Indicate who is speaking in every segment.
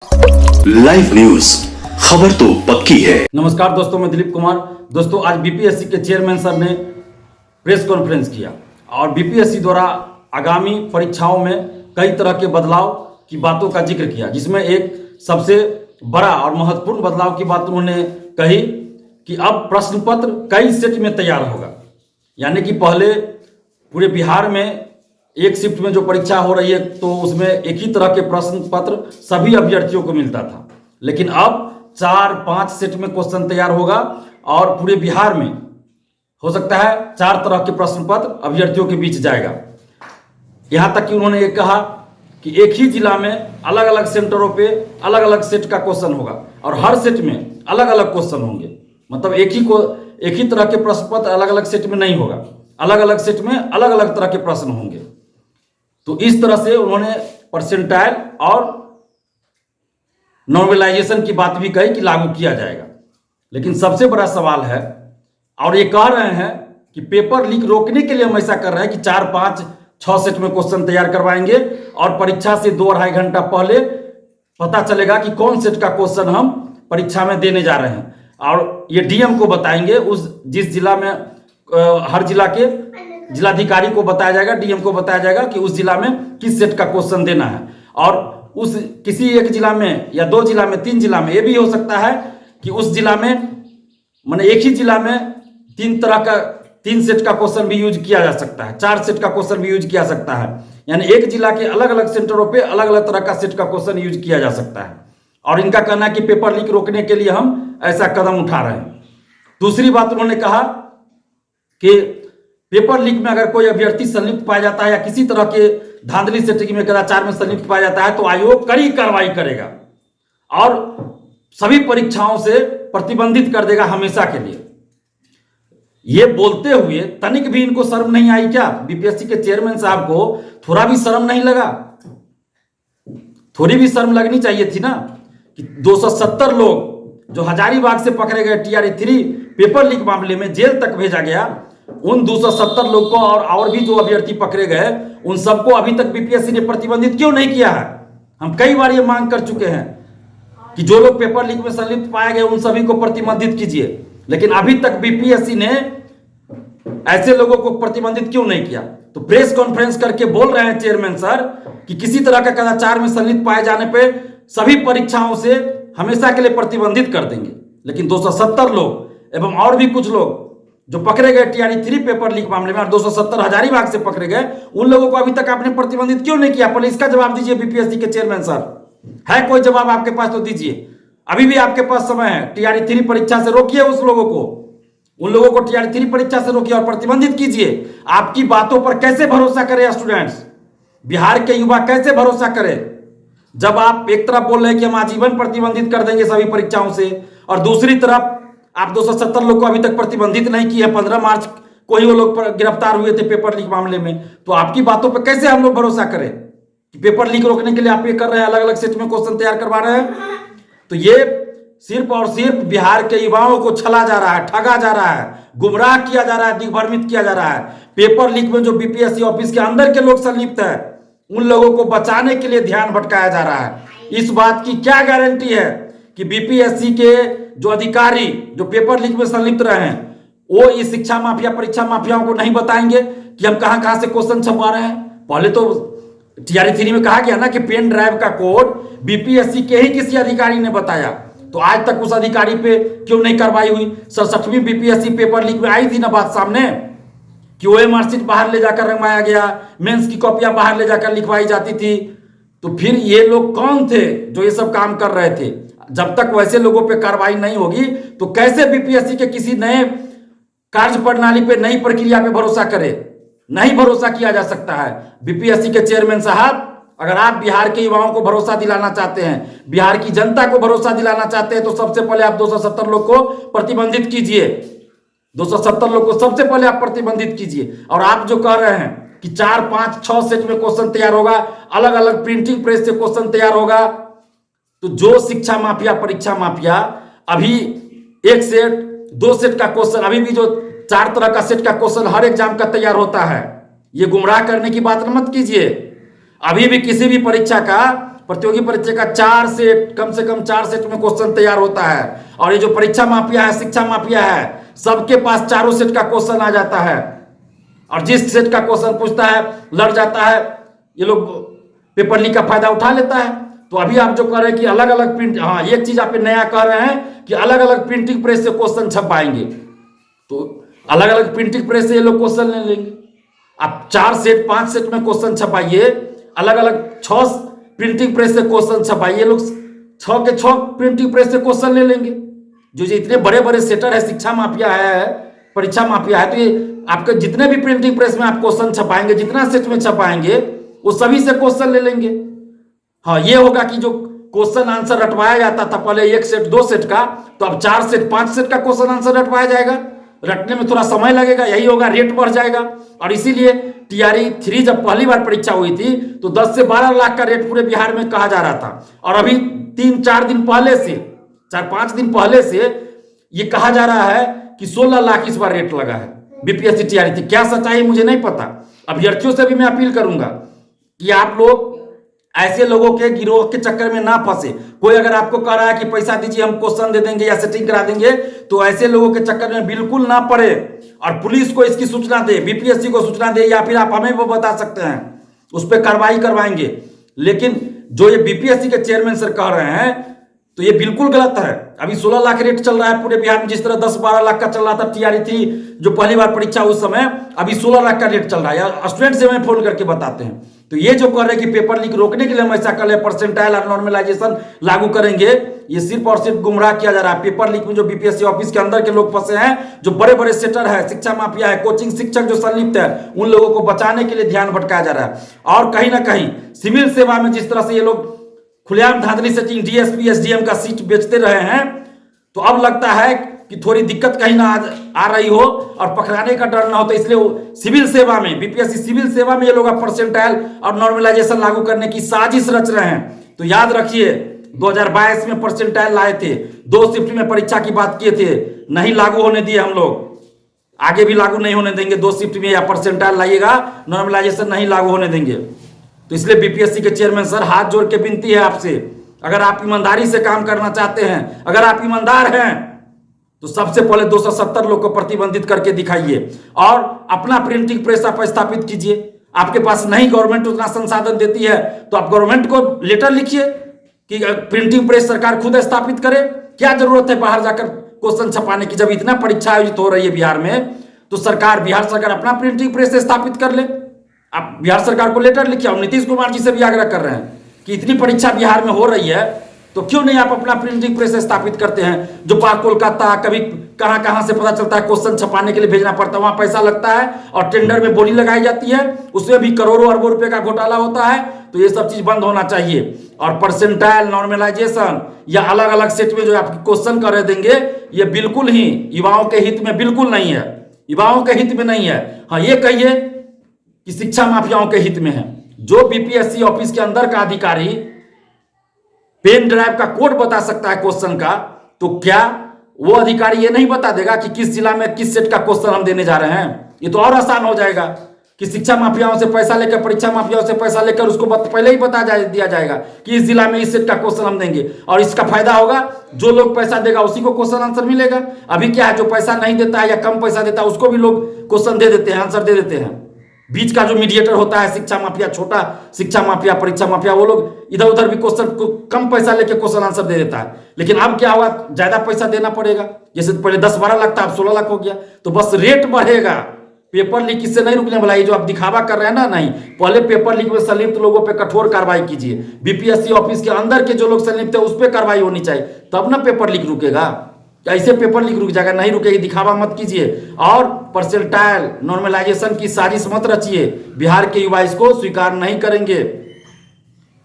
Speaker 1: Live news, खबर तो पक्की है।
Speaker 2: नमस्कार दोस्तों, मैं दिलीप कुमार। दोस्तों, आज बीपीएससी के चेयरमैन सर ने प्रेस कॉन्फ्रेंस किया और बीपीएससी द्वारा आगामी परीक्षाओं में कई तरह के बदलाव की बातों का जिक्र किया, जिसमें एक सबसे बड़ा और महत्वपूर्ण बदलाव की बात उन्होंने कही कि अब प्रश्न पत्र कई सेट में तैयार होगा। यानी कि पहले पूरे बिहार में एक शिफ्ट में जो परीक्षा हो रही है तो उसमें एक ही तरह के प्रश्न पत्र सभी अभ्यर्थियों को मिलता था, लेकिन अब 4-5 सेट में क्वेश्चन तैयार होगा और पूरे बिहार में हो सकता है 4 तरह के प्रश्न पत्र अभ्यर्थियों के बीच जाएगा। यहां तक कि उन्होंने ये कहा कि एक ही जिला में अलग अलग सेंटरों पे अलग अलग सेट का क्वेश्चन होगा और हर सेट में अलग अलग क्वेश्चन होंगे। मतलब एक ही तरह के प्रश्न पत्र अलग अलग सेट में नहीं होगा, अलग अलग सेट में अलग अलग तरह के प्रश्न होंगे। तो इस तरह से उन्होंने परसेंटाइल और नॉर्मलाइजेशन की बात भी कही कि लागू किया जाएगा। लेकिन सबसे बड़ा सवाल है, और ये कह रहे हैं कि पेपर लीक रोकने के लिए हम ऐसा कर रहे हैं कि 4-5-6 सेट में क्वेश्चन तैयार करवाएंगे और परीक्षा से 2-2.5 घंटा पहले पता चलेगा कि कौन सेट का क्वेश्चन हम परीक्षा में देने जा रहे हैं। और ये डीएम को बताएंगे, जिस जिला में हर जिला के जिलाधिकारी को बताया जाएगा, डीएम को बताया जाएगा कि उस जिला में किस सेट का क्वेश्चन देना है। और उस किसी एक जिला में या 2 जिला में 3 जिला में ये भी हो सकता है कि उस जिला में माने एक ही जिला में 3 सेट का क्वेश्चन भी यूज किया जा सकता है, 4 सेट का क्वेश्चन भी यूज किया जा सकता है। यानी एक जिला के अलग अलग सेंटरों पे अलग अलग तरह का सेट का क्वेश्चन यूज किया जा सकता है। और इनका कहना है कि पेपर लीक रोकने के लिए हम ऐसा कदम उठा रहे हैं। दूसरी बात उन्होंने कहा कि पेपर लीक में अगर कोई अभ्यर्थी संलिप्त पाया जाता है या किसी तरह के धांधली सेटिंग में कदाचार में संलिप्त पाया जाता है तो आयोग कड़ी कार्रवाई करेगा और सभी परीक्षाओं से प्रतिबंधित कर देगा हमेशा के लिए। ये बोलते हुए तनिक भी इनको शर्म नहीं आई क्या? बीपीएससी के चेयरमैन साहब को थोड़ा भी शर्म नहीं लगा? थोड़ी भी शर्म लगनी चाहिए थी ना कि 270 लोग जो हजारीबाग से पकड़े गए TRE-3 पेपर लीक मामले में जेल तक भेजा गया, उन 270 लोग को और भी जो अभ्यर्थी पकड़े गए उन सबको अभी तक बीपीएससी ने प्रतिबंधित क्यों नहीं किया है? हम कई बार ये मांग कर चुके हैं कि जो लोग पेपर लीक में संलिप्त पाए गए उन सभी को प्रतिबंधित कीजिए, लेकिन अभी तक बीपीएससी ने ऐसे लोगों को प्रतिबंधित क्यों नहीं किया? तो प्रेस कॉन्फ्रेंस करके बोल रहे हैं चेयरमैन सर कि किसी तरह का कदाचार में संलिप्त पाए जाने पे सभी परीक्षाओं से हमेशा के लिए प्रतिबंधित कर देंगे। लेकिन 270 लोग एवं और भी कुछ लोग जो पकड़े गए TRE-3 पेपर लीक मामले में और 270 हजारीबाग से पकड़े गए, उन लोगों को अभी तक आपने प्रतिबंधित क्यों नहीं किया? पहले इसका जवाब दीजिए बीपीएससी के चेयरमैन सर। है कोई जवाब आपके पास तो दीजिए, अभी भी आपके पास समय है। TRE-3 परीक्षा से रोकिए उन लोगों को TRE-3 परीक्षा से रोकिए और प्रतिबंधित कीजिए। आपकी बातों पर कैसे भरोसा करें स्टूडेंट्स? बिहार के युवा कैसे भरोसा करें जब आप एक तरफ बोल रहे हैं कि हम आजीवन प्रतिबंधित कर देंगे सभी परीक्षाओं से और दूसरी तरफ आप 270 लोग को अभी तक प्रतिबंधित नहीं किए। 15 मार्च को ही वो लोग गिरफ्तार हुए थे पेपर लीक मामले में। तो आपकी बातों पर कैसे हम लोग भरोसा करें कि पेपर लीक रोकने के लिए आप ये कर रहे हैं, अलग अलग सेट में क्वेश्चन तैयार करवा रहे हैं? तो ये सिर्फ और सिर्फ बिहार के युवाओं को छला जा रहा है, ठगा जा रहा है, गुमराह किया जा रहा है, दिग्भ्रमित किया जा रहा है। पेपर लीक में जो बीपीएससी ऑफिस के अंदर के लोग संलिप्त है उन लोगों को बचाने के लिए ध्यान भटकाया जा रहा है। इस बात की क्या गारंटी है कि बीपीएससी के जो अधिकारी जो पेपर लीक में संलिप्त रहे हैं वो इस शिक्षा माफिया परीक्षा माफियाओं को नहीं बताएंगे कि हम कहां कहां से क्वेश्चन छपवा रहे हैं? पहले तो TRE-3 में कहा गया ना कि पेन ड्राइव का कोड बीपीएससी के ही किसी अधिकारी ने बताया, तो आज तक उस अधिकारी पे क्यों नहीं कार्रवाई हुई? 67वीं बीपीएससी पेपर लीक में आई थी ना बात सामने कि OMR शीट बाहर ले जाकर रंगवाया गया, मेंस की कॉपियां बाहर ले जाकर लिखवाई जाती थी। तो फिर ये लोग कौन थे जो ये सब काम कर रहे थे? जब तक वैसे लोगों पे कार्रवाई नहीं होगी तो कैसे बीपीएससी के किसी नए कार्य प्रणाली पे, नई प्रक्रिया पे भरोसा करे? नहीं भरोसा किया जा सकता है। बीपीएससी के चेयरमैन साहब, अगर आप बिहार के युवाओं को भरोसा दिलाना चाहते हैं, बिहार की जनता को भरोसा दिलाना चाहते हैं, तो सबसे पहले आप 270 लोग को प्रतिबंधित कीजिए। 270 लोग को सबसे पहले आप प्रतिबंधित कीजिए। और आप जो कह रहे हैं कि 4-5-6 सेट में क्वेश्चन तैयार होगा, अलग अलग प्रिंटिंग प्रेस से क्वेश्चन तैयार होगा, तो जो शिक्षा माफिया परीक्षा माफिया अभी 1 सेट 2 सेट का क्वेश्चन, अभी भी जो 4 तरह का सेट का क्वेश्चन हर एग्जाम का तैयार होता है, ये गुमराह करने की बात मत कीजिए। अभी भी किसी भी परीक्षा का प्रतियोगी परीक्षा का 4 सेट, कम से कम 4 सेट में क्वेश्चन तैयार होता है। और ये जो परीक्षा माफिया है, शिक्षा माफिया है, सबके पास चारों सेट का क्वेश्चन आ जाता है और जिस सेट का क्वेश्चन पूछता है लड़ जाता है। ये लोग पेपर लीक का फायदा उठा लेता है। तो अभी आप जो कह रहे हैं कि अलग अलग प्रिंट, हाँ एक चीज आप नया कह रहे हैं कि अलग अलग प्रिंटिंग प्रेस से क्वेश्चन छप पाएंगे। तो अलग अलग प्रिंटिंग प्रेस से ये लोग क्वेश्चन ले लेंगे। आप 4 सेट 5 सेट में क्वेश्चन छपाइए, अलग अलग 6 प्रिंटिंग प्रेस से क्वेश्चन छपाइए, लोग 6 के 6 प्रिंटिंग प्रेस से क्वेश्चन ले लेंगे। जो इतने बड़े बड़े सेटर है, शिक्षा माफिया है, परीक्षा माफिया है, तो ये आपके जितने भी प्रिंटिंग प्रेस में आप क्वेश्चन छपाएंगे, जितना सेट में छपाएंगे वो सभी से क्वेश्चन ले लेंगे। हाँ ये होगा कि जो क्वेश्चन आंसर रटवाया जाता था पहले 1 सेट 2 सेट का, तो अब 4 सेट 5 सेट का क्वेश्चन आंसर रटवाया जाएगा। रटने में थोड़ा समय लगेगा, यही होगा, रेट बढ़ जाएगा। और इसीलिए टीआरई 3 जब पहली बार परीक्षा हुई थी तो 10 से 12 लाख का रेट पूरे बिहार में कहा जा रहा था। और अभी 3-4 दिन पहले से, 4-5 दिन पहले से ये कहा जा रहा है कि 16 लाख इस बार रेट लगा है बीपीएससी टीआरई थी। क्या सच्चाई मुझे नहीं पता। अभ्यर्थियों से भी मैं अपील करूंगा कि आप लोग ऐसे लोगों के गिरोह के चक्कर में ना फंसे। कोई अगर आपको कह रहा है कि पैसा दीजिए हम क्वेश्चन दे देंगे या सेटिंग करा देंगे, तो ऐसे लोगों के चक्कर में बिल्कुल ना पड़े और पुलिस को इसकी सूचना दे, बीपीएससी को सूचना दे, या फिर आप हमें वो बता सकते हैं, उस पर कार्रवाई करवाएंगे। लेकिन जो ये बीपीएससी के चेयरमैन सर कह रहे हैं तो ये बिल्कुल गलत है। अभी 16 लाख रेट चल रहा है पूरे बिहार में, जिस तरह 10-12 लाख का चल रहा था टीआरई 3 जो पहली बार परीक्षा उस समय, अभी 16 लाख का रेट चल रहा है। स्टूडेंट से हमें फोन करके बताते हैं। तो ये जो कह रहे हैं कि पेपर लीक रोकने के लिए हम ऐसा कर रहे हैं, परसेंटाइल और नॉर्मलाइजेशन लागू करेंगे, ये सिर्फ और सिर्फ गुमराह किया जा रहा है। पेपर लीक में जो बीपीएससी ऑफिस के अंदर के लोग फंसे हैं, जो बड़े बड़े सेटर है, शिक्षा माफिया है, कोचिंग शिक्षक जो संलिप्त है, उन लोगों को बचाने के लिए ध्यान भटकाया जा रहा है। और कहीं ना कहीं सिविल सेवा में जिस तरह से ये लोग खुलेआम धांधली से डीएसपी एसडीएम का सीट बेचते रहे हैं, तो अब लगता है कि थोड़ी दिक्कत कहीं ना आ रही हो और पकड़ाने का डर ना हो। तो इसलिए सिविल सेवा में, बीपीएससी सिविल सेवा में ये लोग परसेंटाइल और नॉर्मलाइजेशन लागू करने की साजिश रच रहे हैं। तो याद रखिए 2022 में परसेंटाइल लाए थे, 2 शिफ्ट में परीक्षा की बात किए थे, नहीं लागू होने दिए हम लोग, आगे भी लागू नहीं होने देंगे। 2 शिफ्ट में या परसेंटाइल लाइएगा, नॉर्मलाइजेशन नहीं लागू होने देंगे। तो इसलिए बीपीएससी के चेयरमैन सर हाथ जोड़ के विनती है आपसे, अगर आप ईमानदारी से काम करना चाहते हैं, अगर आप ईमानदार हैं, तो सबसे पहले 270 लोग को प्रतिबंधित करके दिखाइए और अपना प्रिंटिंग प्रेस आप स्थापित कीजिए। आपके पास नहीं गवर्नमेंट उतना संसाधन देती है तो आप गवर्नमेंट को लेटर लिखिए कि प्रिंटिंग प्रेस सरकार खुद स्थापित करे। क्या जरूरत है बाहर जाकर क्वेश्चन छपाने की? जब इतना परीक्षा आयोजित हो रही है बिहार में, तो बिहार सरकार अपना प्रिंटिंग प्रेस स्थापित कर ले। आप बिहार सरकार को लेटर लिखिए। और नीतीश कुमार जी से भी आग्रह कर रहे हैं कि इतनी परीक्षा बिहार में हो रही है तो क्यों नहीं आप अपना प्रिंटिंग प्रेस स्थापित करते हैं? जो कोलकाता, कभी कहां से पता चलता है क्वेश्चन छपाने के लिए भेजना पड़ता है, वहां पैसा लगता है और टेंडर में बोली लगाई जाती है, उसमें भी करोड़ों अरबों रुपए का घोटाला होता है। तो ये सब चीज बंद होना चाहिए। और परसेंटाइल, नॉर्मलाइजेशन या अलग अलग सेट में जो आपके क्वेश्चन कर देंगे, ये बिल्कुल ही युवाओं के हित में बिल्कुल नहीं है, युवाओं के हित में नहीं है। हाँ ये कहिए कि शिक्षा माफियाओं के हित में है। जो बीपीएससी ऑफिस के अंदर का अधिकारी पेन ड्राइव का कोड बता सकता है क्वेश्चन का, तो क्या वो अधिकारी ये नहीं बता देगा कि किस जिला में किस सेट का क्वेश्चन हम देने जा रहे हैं? ये तो और आसान हो जाएगा कि शिक्षा माफियाओं से पैसा लेकर, परीक्षा माफियाओं से पैसा लेकर उसको पहले ही बता दिया जाएगा कि इस जिला में इस सेट का क्वेश्चन हम देंगे। और इसका फायदा होगा, जो लोग पैसा देगा उसी को क्वेश्चन आंसर मिलेगा। अभी क्या है, जो पैसा नहीं देता है या कम पैसा देता है उसको भी लोग क्वेश्चन दे देते हैं, आंसर दे देते हैं। बीच का जो मीडिएटर होता है, शिक्षा माफिया, छोटा शिक्षा माफिया, परीक्षा माफिया, वो लोग इधर उधर भी क्वेश्चन को कम पैसा लेके क्वेश्चन आंसर दे देता है। लेकिन अब क्या हुआ, ज्यादा पैसा देना पड़ेगा। जैसे पहले 10-12 लाख था, अब 16 लाख हो गया। तो बस रेट बढ़ेगा। पेपर लीक इससे नहीं रुकने वाला। ये जो आप दिखावा कर रहे हैं ना, नहीं, पहले पेपर लीक में संलिप्त लोगों पे कठोर कार्रवाई कीजिए। बीपीएससी ऑफिस के अंदर के जो लोग संलिप्त है उस पर कार्रवाई होनी चाहिए, तब ना पेपर लीक रुकेगा। ऐसे पेपर लीक रुक जाएगा? नहीं रुकेगी। दिखावा मत कीजिए और परसेंटाइल, नॉर्मलाइजेशन की साजिश मत रचिए। बिहार के युवा इसको स्वीकार नहीं करेंगे,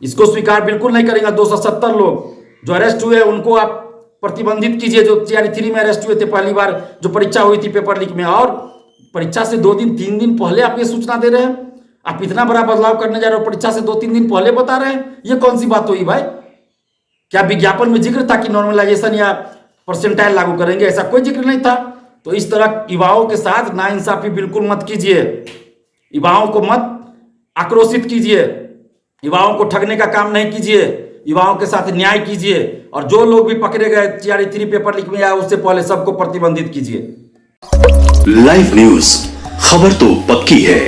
Speaker 2: इसको स्वीकार बिल्कुल नहीं करेंगे। 270 लोग जो अरेस्ट हुए उनको आप प्रतिबंधित कीजिए, जो टीआरई 3 में अरेस्ट हुए थे पहली बार जो परीक्षा हुई थी पेपर लीक में। और परीक्षा से 2-3 दिन पहले आप ये सूचना दे रहे हैं। आप इतना बड़ा बदलाव करने जा रहे हो, परीक्षा से 2-3 दिन पहले बता रहे हैं। ये कौन सी बात हुई भाई? क्या विज्ञापन में जिक्र था कि नॉर्मलाइजेशन या परसेंटाइल लागू करेंगे? ऐसा कोई जिक्र नहीं था। तो इस तरह युवाओं के साथ नाइंसाफी बिल्कुल मत कीजिए, युवाओं को मत आक्रोशित कीजिए। युवाओं को ठगने का काम नहीं कीजिए, युवाओं के साथ न्याय कीजिए, और जो लोग भी पकड़े गए TRE 3 पेपर लीक में आया उससे पहले सबको प्रतिबंधित कीजिए।
Speaker 1: लाइव न्यूज, खबर तो पक्की है।